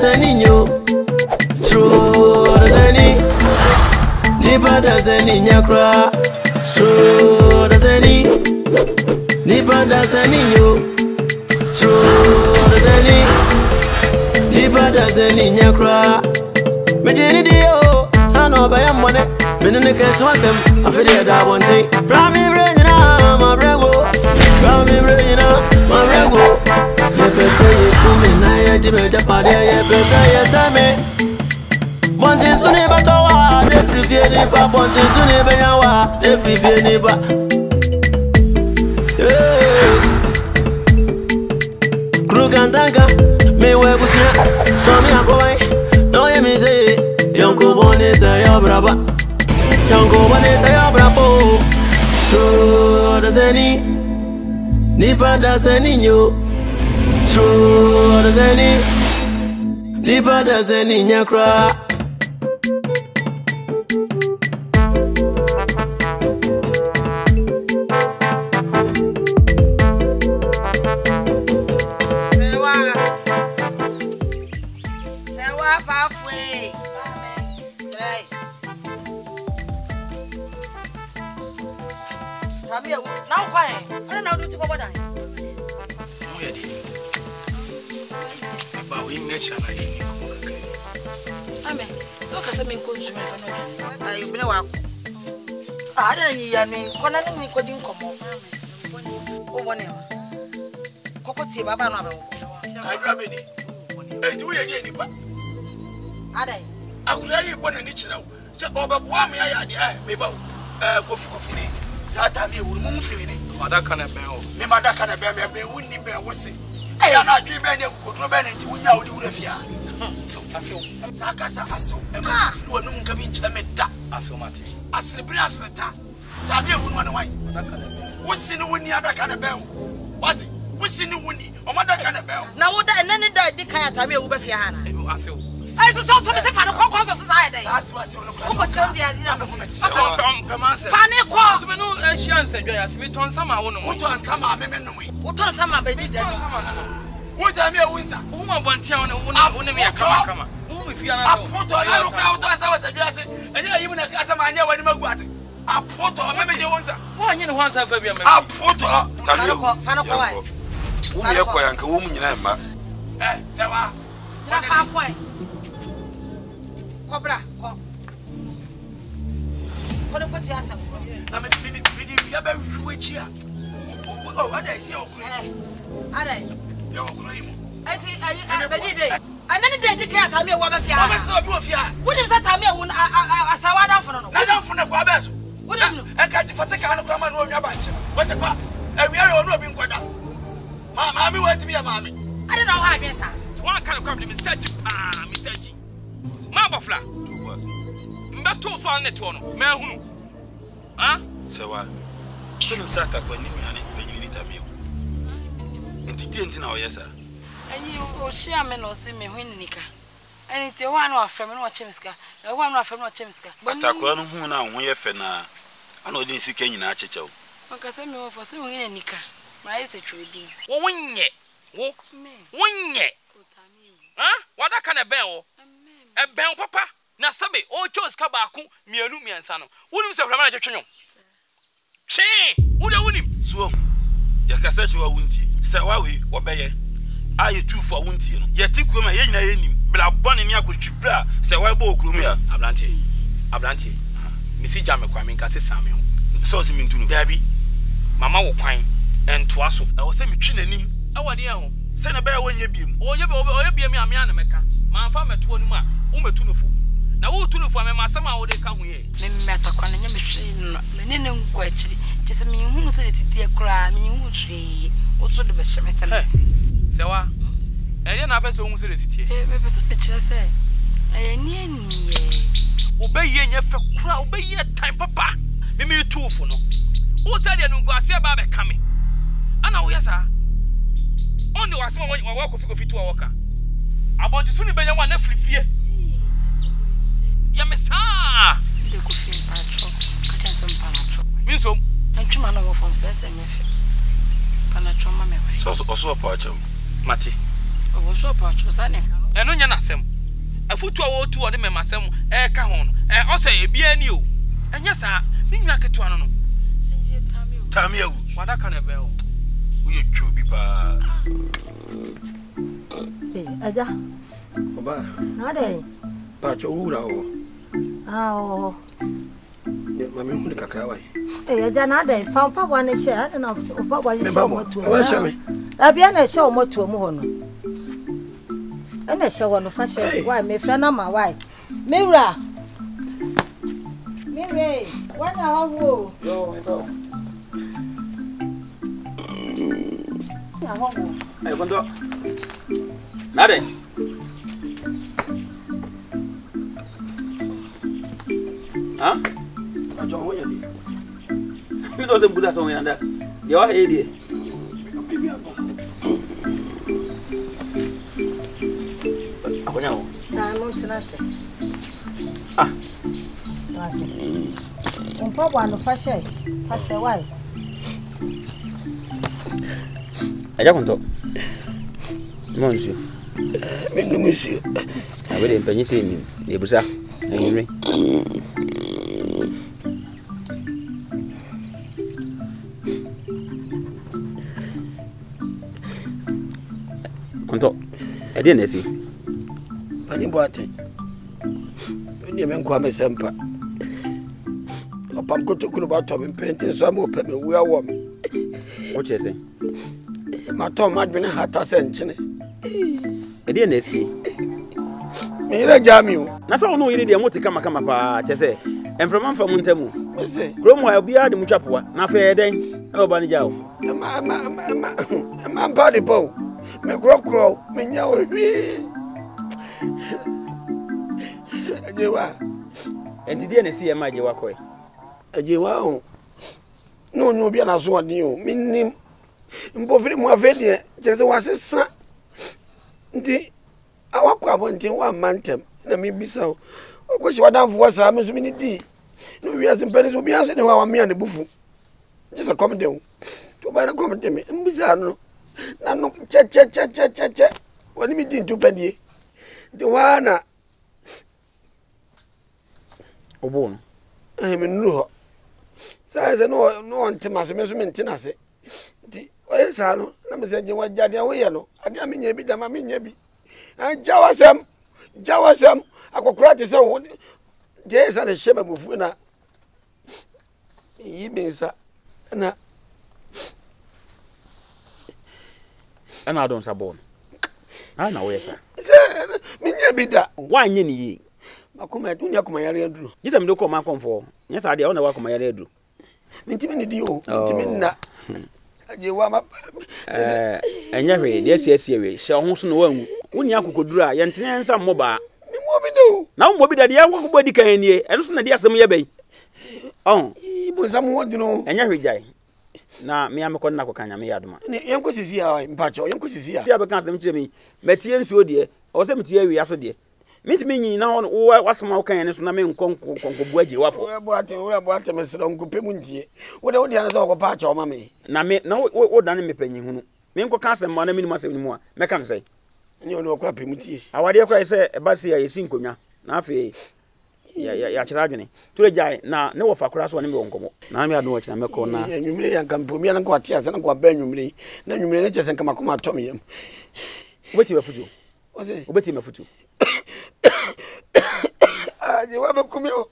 Odasanii yo. True Odasanii. Nipa Odasanii nyakra. True Odasanii. Nipa Odasanii yo. True Odasanii. Nipa Odasanii nyakra. Mejini dio. Tano baya mone. Menene keswasem. Afide da one thing. Brami brejina ma brego. Brami brejina ma brego. Yepese yekume na yejibe japade yepese yesame. Bonti suni batowa de frivie ni ba. Bonti suni beyawa de frivie ni ba. Krugantanga me webusia so mi akowai. No ye mi say Yanko bone say your braba. Yanko bone say your brabo. So Odasanii. Nipa Odasanii yo. So Odasanii. Nipa Odasanii nyakra. Sewa pathway. Right. Tabia now why? I don't know do to go down. We nature like Amen. So ka me ko tumi fa no. Ayi bi na wa. Ah, da ni ya ni kona ni ko din komo. O woni wa. Kokoti baba no abewo. I grab it. Eh, do ye ni pa. Adai. Akura yi bona ni kira. Se obeboa me ya de me ba. Kofi ni. Sa ta me wuru mu fi ni. Madaka na ben o. Me madaka na ben me wuni ben wose. Ya na dwi ben ne kodro ben nti wunya wodi wurafia. Afio. Sakasa aso. E ma fi wonu nka bi nkyira me da. Aso mate. Aslebri asleta. Ta be wunu wana wan. Madaka na ben. Wosi ni wuni adaka na ben. What? Wosi ni wuni. O madaka na ben. Na woda enani da di kan ata me wo ba fia ha na. Aso. Ai so me se fa no kokko so sai dai. Aso no kwa. Ko chom dia dina no. Aso pemase. Fa ne ko. So me no ehia nsadwa ya se me ton sama wo no. Wo ton sama me no. Wo ton sama be di da. Ton sama no. Wo ta me awunsa. Wo ma bontia wo no me ya kama. Wo me fia na so. Apoto na no kwa wo ton sama sadwa se. Enye yi mu na asa ma anya wani magu ase. Apoto me je wonsa. Wo anye ne ho ansa fa bia me. Apoto. Fa no ko wai. Wo me yakwa yanka wo mu nyina mba. Sewa. Tra fa kwai. Cobra, Kono ko ti asem. Na me ya ba hwe chia. Oh, ada isi okuru. Ada. Ya okuru yi mo. Ati ayi be di dey. Anani dey di kai atame wo ba fia. Wo be se obi wo fia. Wo dim se tame wo asawa dan fono no. Na dan fono kwa ba so. Wo dim no. E ka ti fase ka no kwa ma no onwa ba nche. Wo se kwa awia re onu obi nkoda. Maami wo ti bi ya maami. Ada na ho adwen sa. Wa kan kwa bi mi search mi search. Mabofla. Mbato so an neto no. Ma hunu. Ah? Sewa. Sunu sata kwa nimi ane benyini nitamio. Enti na oyesa. Anyi o hia me no se me hwini nika. Ani te ho anu afrem no chemiska. Na ho anu afrem no chemiska. Atakwa no hu na ho ye fe na ana odin sika nyina achechew. Maka se me wo fo se hwini nika. Ma yese twedi. Wo wonye. Wo. Wonye. Ah? Wada kana ben wo. Ben papa na sabe o chose ka ba ku mienu miensa no wonim se frama na twetwenyo chi woda wonim so ya kasa chi wa wunti se wa we obeye aye tu for wunti no ye tiku ma ye nyina ye nim bla bone ni akotwibra se wa bo okuru mi a abrantie misi jame kwa menka se same ho so se mintu no dabi mama wo kwan entoa so na wo se mitwi nanim e wode e ho se na ba wonye biem oye biem ya me ana meka ma fa meto nim a umetunufo na wo tunufo me masama wo de ka hu ye me metakwa na nyame hwe no me ne nko akiri tese me hunu se titie kra me hu hwe wo so de be hye mesem sewa ere na pese hu se titie me pese be kire se ni ye obeyi nye fe kra obeyi time papa me tufo no wo se de ngu ase ba be ka me ana wo yesa oni wase wo kofi tu awoka abonji suni benya wa na frifie ya mesa de kofi mpacho ka tense mpacho minsom antuma no wo fom se nyefe panacho ma me we so oso pacho mati oso pacho sa ne ka eno nya na sem afutu a wo tu o de mema sem e ka ho no o say ebia ni o enya sa ni nwa ketu ano no tami o wada ka na be o uye twa bi ba aja Oba na de pa cho wura o ah mami hu ni kakra wai aja na de fa pa bwa ne she ada na pa bwa she moto wa she me abia na she moto mu ho no ana she wo no fa she wai me fra na ma wai mewra mewre wanya hawo yo ito ya hawo ay kondo nade ha ajo wo yedi mi do dem buda so yanda de wa hedi akonya wo na mo tinase ah tinase pa bwa no fa she wai aja konto monsieur monsieur abede mpanyi se ni ebusa anyire konto ede nesi pani boate ni men kwa me sempa opam kotokuru ba to me pente so am opam wu awo me o chese ma to ma dwene hata se nchene ede nesi me ira jami o na so no yiri de moti kama pa chese emframa mfa mu ntamu mese kromo ha bia de mutwapoa na fa eden na oba ni jawo ma pa de po me krokro me nya o hwi ajewa entidi nesi e ma jewa koy ajewa o no bia na so odi o minim mbofiri mu afedie chese wasesa ndi awakwa abontin wa mantem na mi bisa o okoshi wadanfo wasa me so mi ni di no wi simpele so bia so ne wa me ane bufu just a comedy o to ba na comedy me mbisa no na no che woni mi di ntu padie de wana obon me nuru ho sai se no ntimase me so me ntinase di oye sa no na me se je wajade wo ye no ade amenye bi da ma menye bi jawasam akokura ti se wo je sa ne shema bufu na yi bensa na ana adon sabon ana wo yesa menye bi da wa nye ni yi makoma dunya koma yare aduru yisa me do ko ma konfo nyesa de wona wa koma yare aduru ntimi ni di o ntimi na aje wa ma enya hwe de esi we hye ho so no wangu woni akokoduru a yentene nsa mmoba mi mo bi do na mo bi da de yakoko di kan nie eno so na de asem ye bai ibo nsa mo di no enya hwe jai na me amekọ na kokanya me yadoma ni yenko sisi ya mpacho yenko sisi ya ti abeka asem kire me metie nsuo de o se metie awi aso de mitimi nyi na wasoma kan ne so na me nkonko aje wafo ura boate mesro nkupe muntie wode ana so ko pacho ma me na me na wo dan me panyi hunu me nko ka asem ma na minimum asem ni mu a me kan sei ni ono ko apemutie awade kwa se e ba se ya yesi nkonwa na afi ya chira adwene tule jai na ne wo fa kura so ne me wonkomo na me adu wo china me ko na nwumire ya kampo mi na ko atia se na ko ba nwumire na nwumire ne chese nkama ko atom yam obeti mafutu ose obeti mafutu aje wa bekumi o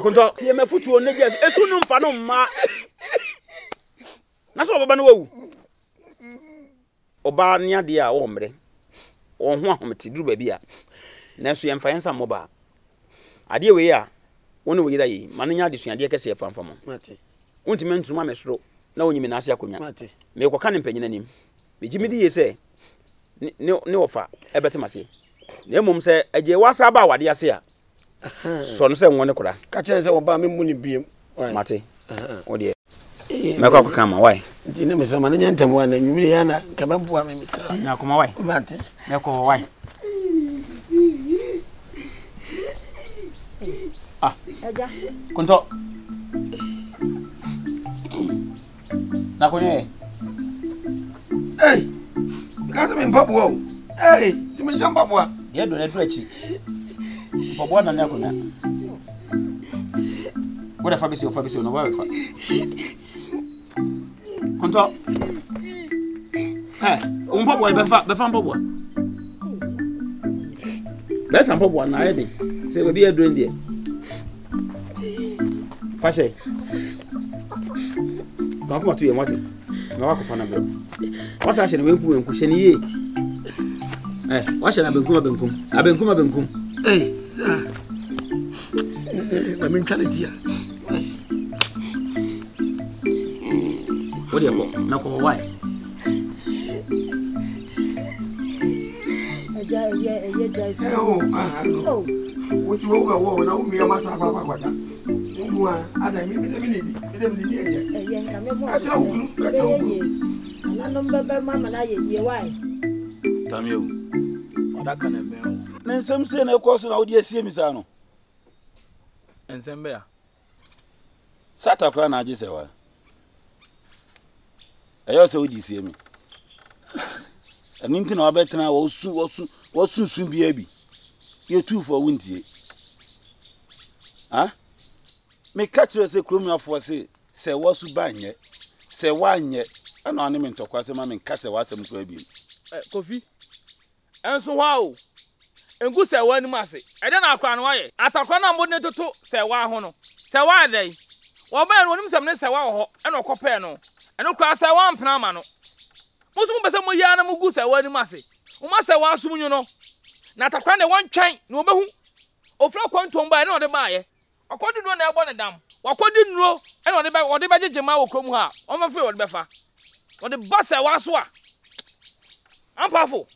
kunto tie mafutu o ne je esu no mfa no ma na so baba no wawu oba ni ade a wo mre wo ho ahomti duru ba bia na so yemfa yensa moba ade we ya woni we yida yi man nya ade suade kese ye famfam mate wonti mentuma mesoro na wonyimi na ase akonya mate me ko kan mpanyina nim me jimidi ye se ne ofa ebetemase na emom se aje wasa ba wade ase a so no se won kura ka chere se wo ba me muni biem mate o de me ko kama why ndi ne me so man nya ntam wa na nwumire ya na ka ba bua me se na kuma why mate me ko why aja kunto na konye ka se me mpabu o me Sambabwa. Ye do na do achi. Mpaboa na ne akona. Wo da fa besi no wa fa. Konto. Mpaboa be fa mpaboa. Let's mpaboa na yedi. Say we be aduen die. Fa she. Ka ko matu ye mate. Na wa ko fa na be. Wasa she ne wenku she ne ye. Wa she na benkum. I mean quality. What do you want? Na ko why? What you want now me amasa papa kwata. Nwa ada mi ni. Na number mama na ye why? Tamio. Odaka na be. Na nsem se na ekoso na odi asie misa no. Nsem be ya. Sata kwa na agi se wa. Eyo se odi sie mi. Ani nti na obetena wo sunsun bia bi. Ye tu for wuntie. Me catch se krom afo se wo su banye. Se wanye. Ana ani me ntokwa se ma me nka se wasem kra bi. Kofi. Enso wa o. Engu se wa ni mase. Ede na akwa no waye. Atakwa na mbode toto se wa ho no. Se wa dai. Wo ba no nim sem ne se wa ho. E na okope no. Eno kwa se wa mpena ma no. Musu mbese mo ya na mugu se wa ni mase. Uma se wa asum nyu no. Na atakwa ne won twen na obehu. Ofra kwantom ba e na ode ba ye. Akodi no na ebo ne dam. Wakodi nuro e na ode ba jejema wo krom ha. O ma fe ode befa. Ode ba se wa so a. Ampafo.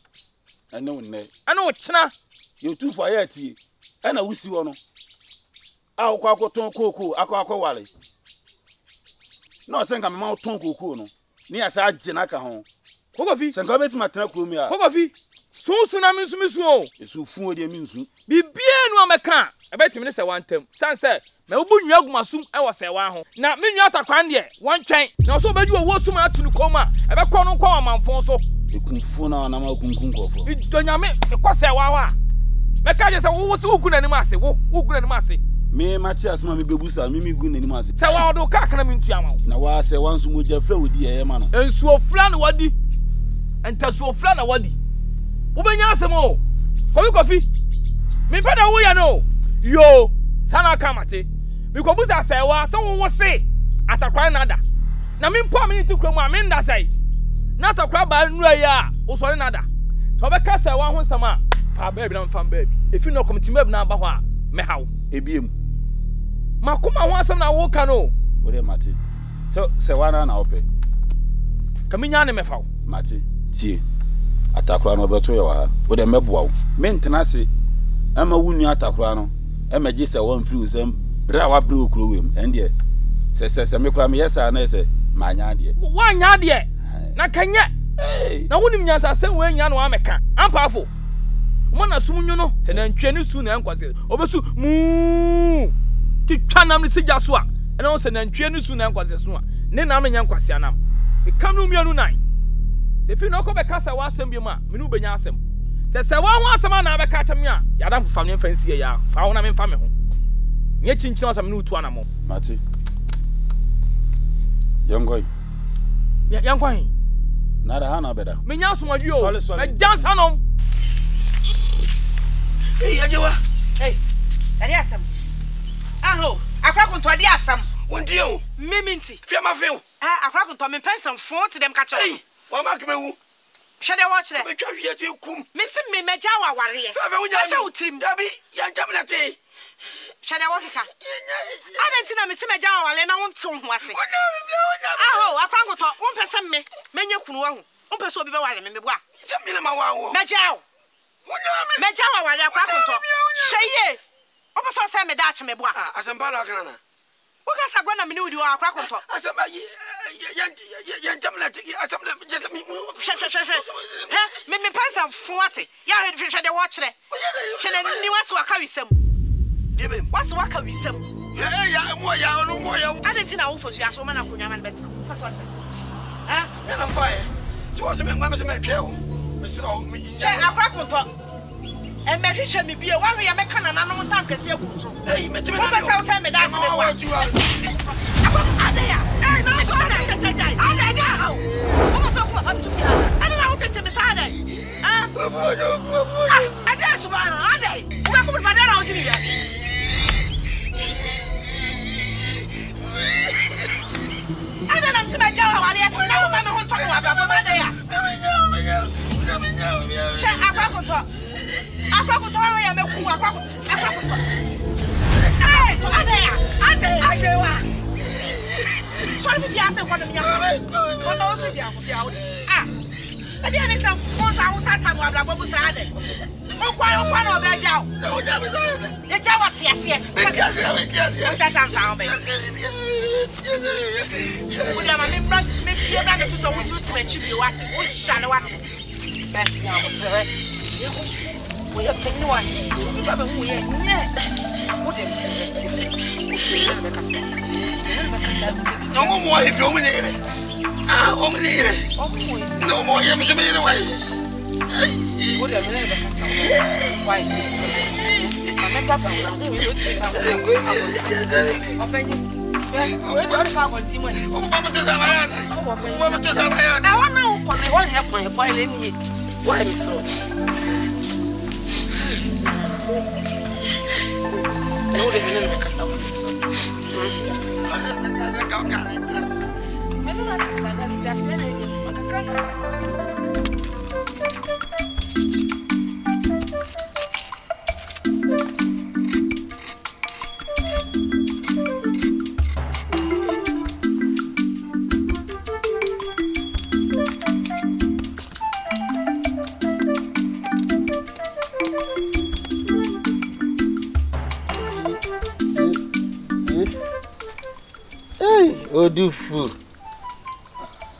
Ene wonne. Ene wo chena. You two for yeti. Ena wusi wo no. A wo akoton koko, akọ wale. No senga me ma ton koko no. Ni asa agye na ka ho. Kokofi. Senga beti matena kromi a. Kokofi. Sunsu na minsu o. Esu fun odi minsu. Bibie nu ameka. Ebeti me se wantem. Sanse, me wo bunwa agumasum e wo se wa ho. Na menwa atakwan de, won twen. Na so bedu wo sum atunu koma. Ebekọ no kwa amanfon so. Ekunfu na na ma kunkun kofo. Idonyame ekose wa wa. Meka je se wo se ugu na nim ase, wo ugu na nim ase. Me Matias ma me bebusa, me gu na nim ase. Se wa do ka kana me ntua ma. Na wa se wansu mo jafra wodi ye ma no. Ensu ofra na wadi. Entasu ofra na wadi. Wo benya asem o. Kofi. Me pada wo ya no. Yo, sana kamate. Me ko buza se wa se wo se atakwan nada. Na me mpo me ntu kromu a me nda sai. Na takwa ba nura ya usori nada so be kasa wa ho nsama fa baby na mfa baby efi no committee mab na ba ho a me hawo ebiem makoma ho asem na wo ka no wo de mate so se wa na ope kaminya ne me fawo mate tie atakwa no beto ye wa wo de meboa wo me ntena se ama wunu atakwa no emagi se won free usem bra wa bra okuro wem ende se me kura me yesa na se ma nya de wa nya de na kanye na wonim nyasa sem we nya no ameka ampafo mo na sumunyo no se na ntwani su na enkwase obesu mu ti twanam ni sigya so a na wo se na ntwani su na enkwase so a ne na nya enkwase anam e kam no mianu nan se fi no ko be kasa wa asem bi ma me no benya asem se wa ho asem na be ka chem ya yadam fam ne fansie ya fa wo na me mfa me ho nye chinchina asem no tu anam mate yangoi yankwan nada hana beda menya somadu o me jansa nom Ajewa ari asam aho akwa kunto ade asam wonti o miminti fia ma feo akwa kunto me pensam fon to dem ka cha wa ma kemewu hwede wo kire me twa hwie te kum me sim me meja wa ware ye fa wonya sha utrim dabi yantam na te hwede wo keka anenti na me sim meja wa ware na wonto ho ase wonya aho akwa kunto won pese me menye kunu wa hu won pese obi be ware me bua se me na ma wa wo meja meja wa wale akwa kunto sheye opo so se me da ache me bua asamba la kana na oka sagwa na me ni udi wa akwa kunto asamba yantam na te asamba jetami he me pensa fuate ya hwede de wo kire hwede ni waso aka wisam debe waso aka wisam ya mo ya no mo ya adenti na wo fosu ya so mana kunya man beta paso ache me na fae ti wo se me ngwa me se me twa wo And maybe she may be a one way I make an animal tank at your control. Hey, me to me, myself, send me that to me. What you are? Hey, no, what's up to feel? I don't know what to me, Saturday. I guess one, are they? We're going to my dad out to you. I don't know to my child. I don't remember what talking about my day. Shut up, afrakoma ya meku afrakoma. Hey, ade wa. Sorry if you ask what me am. What no say you am. Ah. E dey any time phone sa wo tata mo abla bobu sa ade. O kwa no be jaw. E jaw what ase. Me ase. O sa sam be. O dia ma me fie bra to so wo to me chi bi what. O sha no what. Be ya wo. We are paying one. You have a way. What do you say? No more if you need it. Ah, only it. No more. You must be in a way. What a minute. Why this? I'm not going to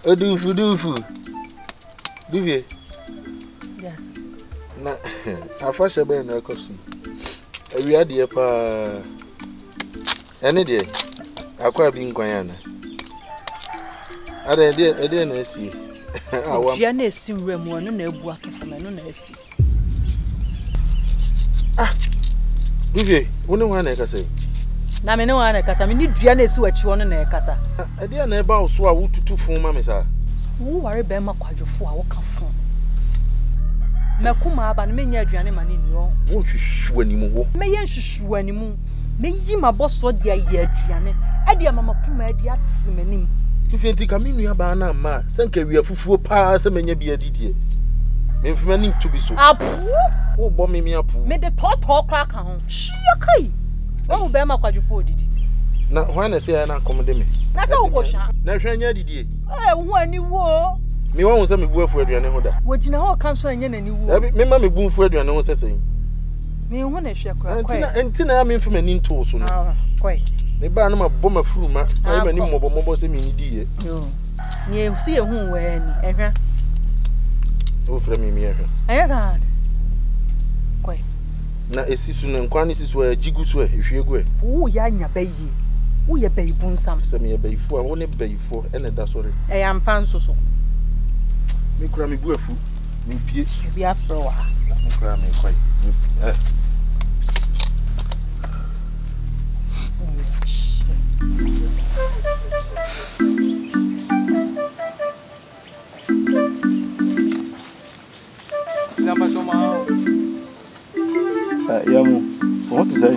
Odufu. Duvie. Yes. Na afashe be na ekosu. Ewia de pa. Ene de. Akwa bi nkwan ya na. Ada de na esi. Awam. Dia na esi wremu onu na ebu atofo me no na esi. Ah. Duvie, woni wa na ekase. Na me ne wa na kasa me ni dua na esi wachi wono na ekasa. Ade na eba oso a wututu fun ma me sa. Wo ware be ma kwadwofo a wo ka fun. Makuma aba na menya aduane ma ne ni o. Wo hwehwu animu wo. Me ye hwehwu animu. Me yi maboso de aye aduane. Ade ama makuma ade atsemenim. Ifenti ka me nua ba na ma senka wi afufuo pa se menya bi adidie. Me mfima nim to bi so. Apu. Wo bo me apu. Me de toto kra ka ho. Chia kai. Wo be ma kwadwofo odidi. Na hwan na se na akomode me. Na se wo kosha. Na hwanya didie. Wo ani wo. Me won se me bu afu aduane ho da. Wo gina ho kan so anya nani wo. Me ma me bu afu aduane ho sesen. Me ho na hwe kra kwai. Entina ya me mfima ni nto so no. Ah, kwai. Me ba na ma bo ma furuma, ai ma ni mobo se me ni diye. Yo. Ni si e hu we ani. Ehwa. Wo fra me ehwa. Aya dad. Kwai. Na esisu na nkwan esisu a jigusu a hwegu e. Wo ya nya bayi. Wo ye bayi bunsam. Se me ye bayifo a wo ne bayifo e na da sori. E ya mpa nsoso. Me kura me bu afu. Me pie. E bi afro wa. Me kura me kwai. Yamu, what is that?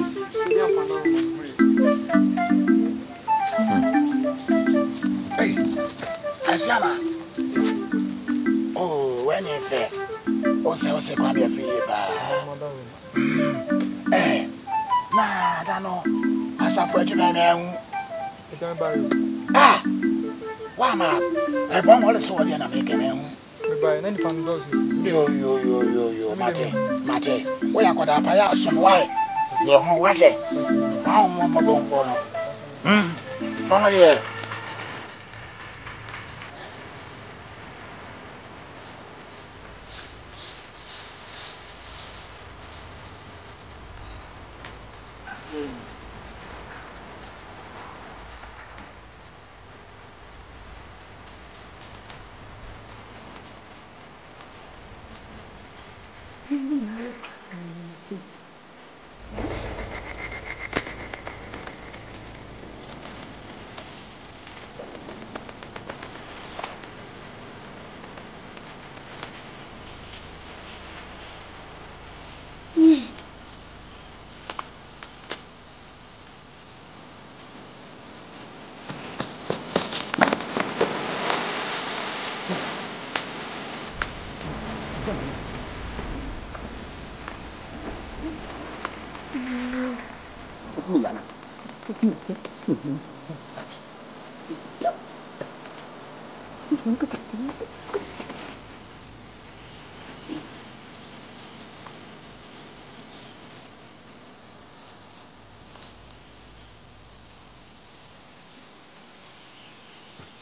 Hey, Asama. Oh, when you fair. Oh, so come here, fever. Eh, nah, I know. As a friend, ah, why, ma? I bought all the sword and I make him. Yo, Mate. We are going to pay out some white. You're home with it. I'm going to go. Yeah.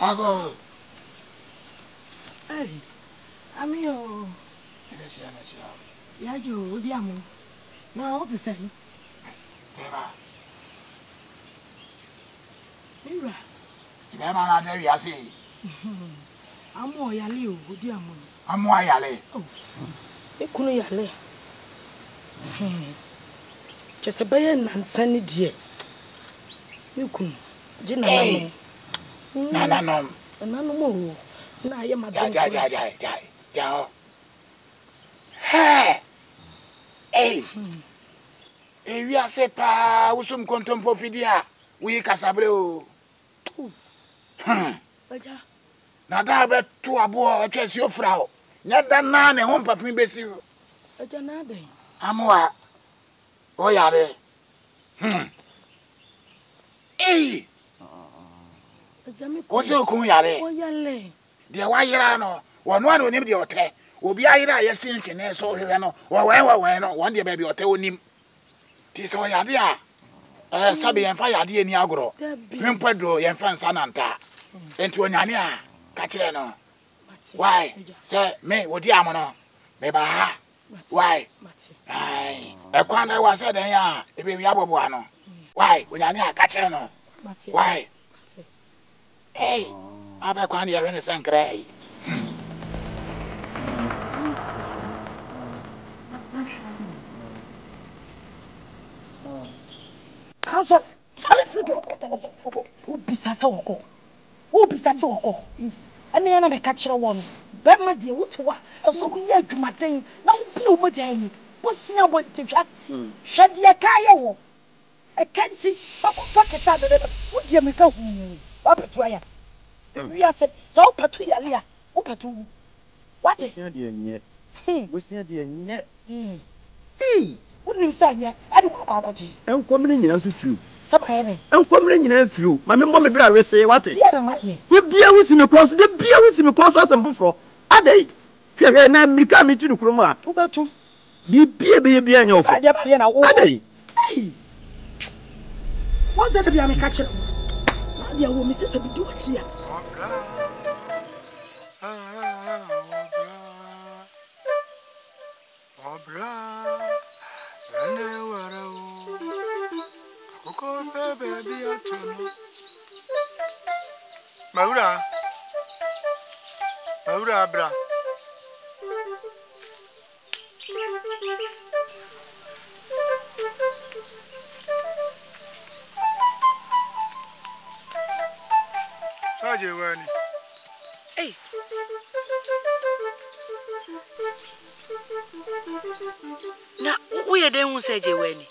Ago. Hey, amigo. Ya yo, odiamo. No, what is that? Eba. Mira. Eba na de wiase. Amo yale o, odiamo. Amo ayale. Oh. Ekunu yale. Just baye nansani die. Ekunu. Je na no. Na no. Na no mo. Na ye madam. Ja. Hey. Hey. Ewi ase pa usum kontompo fidia. Wi kasabre o. Aja. Na da be to abo atwesi ofra o. Nya da na ne ho papin besi o. Aja na den. Amoa. O yare. Hey. Aja me ko. O se okun yare. O yale. De wa yira no. Wono anu onim de ote. Obi ayira yesin twene so hwehwe no. Wa no. Won de ba bi ote onim. Ti so yade a. Sabe yemfa yade ani agoro. Hwempado yemfa nsananta. Enti onyane a ka kire no. Why? Say me wodi amono. Me ba ha. Why? Ai. E kwana wa se den ya e be wi abobo ano. Why? Onyane a ka kire no. Why? Hey. Aba kwana ya wene sankrai. How's Sale frigo o bisasa woko. O bisasa woko. Ani na me ka kire won. Be ma de wotowa. So ko ye adwumaden na wo bi o mo dan. Bo sia bo tifia. Hwede ye ka ye wo. E kanti papa keta de wo de me ka hu. Papa tuaya. Wi ase so o patu ya le a. O patu. What is sia de nye. Bo sia de nye. Unim sa nye. Ade ko ka ji. Enkomre nyina so fiu. Sabayene. Enkomre nyina fiu. Ma me mo me bra we se wate. Bia na ma ye. We bia wusi me kwanso, de bia wusi me kwanso asem foforo. Adai. Hwe na mika me tu no kromo a. Wo betu. Bia bia nya ofo. Ade ba ye na wo. Adai. What that be am catch? Na dia wo mi se bi do ti ya. Obra. Ene wara o. Akoko baby atono. Maura bra. Saje wani. Hey. Na uye de hu saje wani.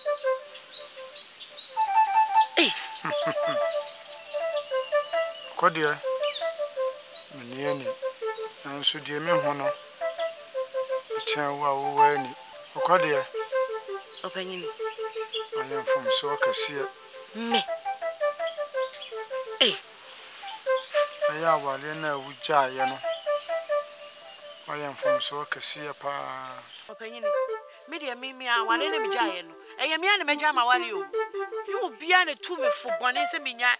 Hey. Kodia. Menieni. Nanso die me ho no. Chen wa wo wani. Kodia. Opanyini. Ayam fom so kasia. Me. Hey. Aya wale na wuja ye no. Ayam fom so kasia pa. Opanyini. Me de me wale na me jaye no. Eye me na me jama wale o. You bia na tu me fo bone se me nya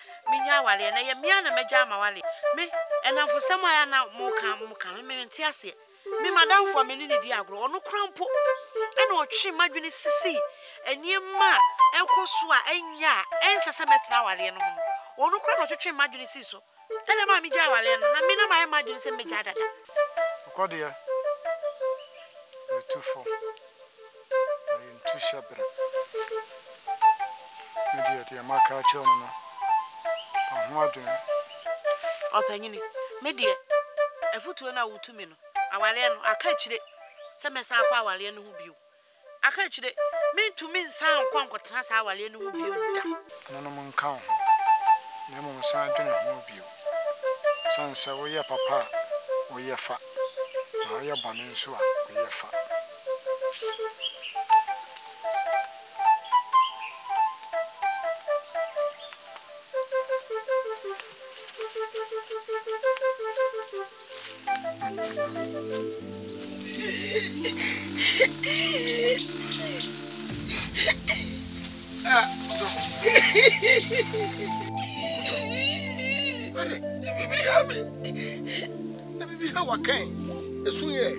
wale na ye me na me jama wale. Me enafo sem aya na mo kan me nti ase. Me madam for me ni di agro ono krampo. E na otwe madwene sisi. Eniema ekoso a enya ensese metra wale no ho. Ono kra na otwe madwene sisi so. Ele ma me ja wale no na me na ma madwene se me ja dada. Kodia. Tufo. Ayin tushabra. Media de maka chono no. Ahwa dun. Opanyini. Me de efutuo na wutumi no. Awale no aka kire. Se mesa akwa awale no hu bio. Aka kire. Me ntumi nsan nkwankotena sa awale no hu bio da. No mo nka ho. Na mo nsan dun ho bio. Sansa wo ye papa wo ye fa. Na ye bone nso a wo ye fa. How can the swear?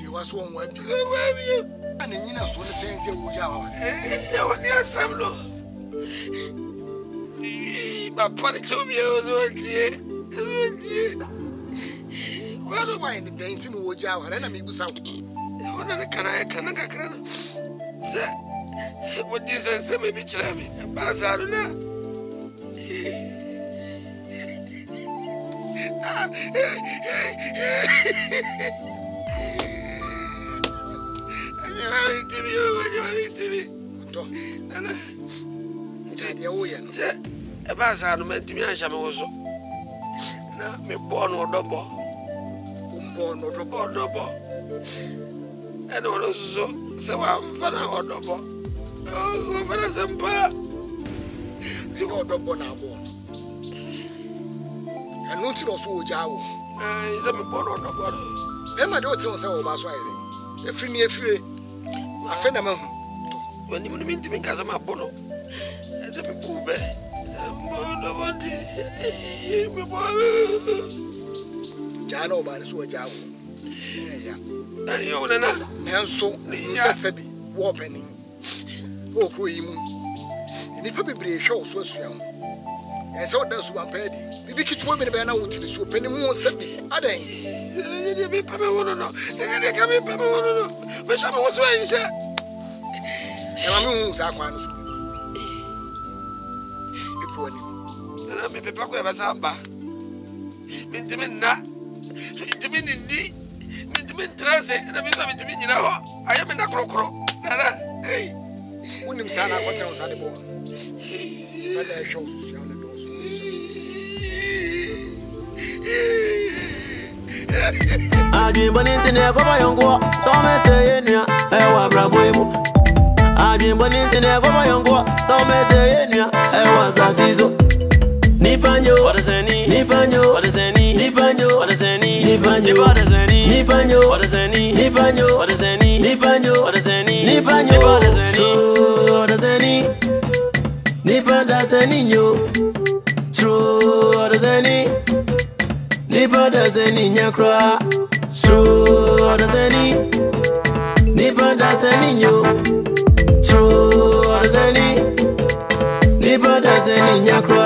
You was one web. And in your soul, saying, my party told me I was why in the dainty wood hour and I mean was out. What this and say maybe chlammy, Bazaruna. A bazar meant to me, I shall also. Now, me born or double. Born or double. And also, so I'm Fana or double. Oh, Fana Sempa. You got double now, born. And not to also Jow. It's a born or double. Then my daughter said, about Swahili. A free, a friend among when you mean to make as a mapono. And the people be. Jano by the Sway Jow. You and so, Sabi, warpening. Oh, cream. And if probably shows was young. And so does one petty. We became women by now to the soup and more Sabi. Are they? You be Papa one or no. They come in Papa one or no. But someone was right, sir. I'm going to be a samba. Mintimina, Mintimindi, Mintimin Transit, and I'm going to be, you know, I am in a crocro. Hey, William Sana, what else are the born? But I show you on the doors. I dream on internet, go by your go, so I say, I was bravo. I dream on internet, go by your go, so I say, I was Azizo. Nipanyo, Odasanii, Nipanyo, Odasanii, Nipanyo, Odasanii, Nipanyo, Odasanii, Nipanyo, Odasanii, Nipanyo, Odasanii, Nipanyo, Odasanii, Nipanyo, Odasanii, Nipanyo, yo. True Odasanii, Nipanyo, nyakra. True Odasanii, Nipanyo, yo. True Odasanii, Nipanyo, nyakra.